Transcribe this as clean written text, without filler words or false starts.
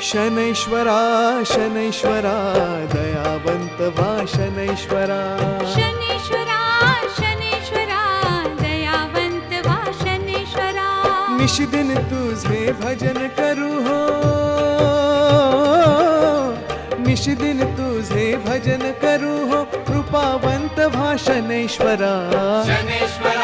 शनैश्वरा शनैश्वरा दयावंत व्हा शनैश्वरा. शनीश्वरा शनीश्वरा दयावंत वा शनीश्वरा. निशिदिन तुझे भजन करू हो, निशिदिन तुझे भजन करू हो, कृपावंत व्हा शनैश्वरा. शनैश्वरा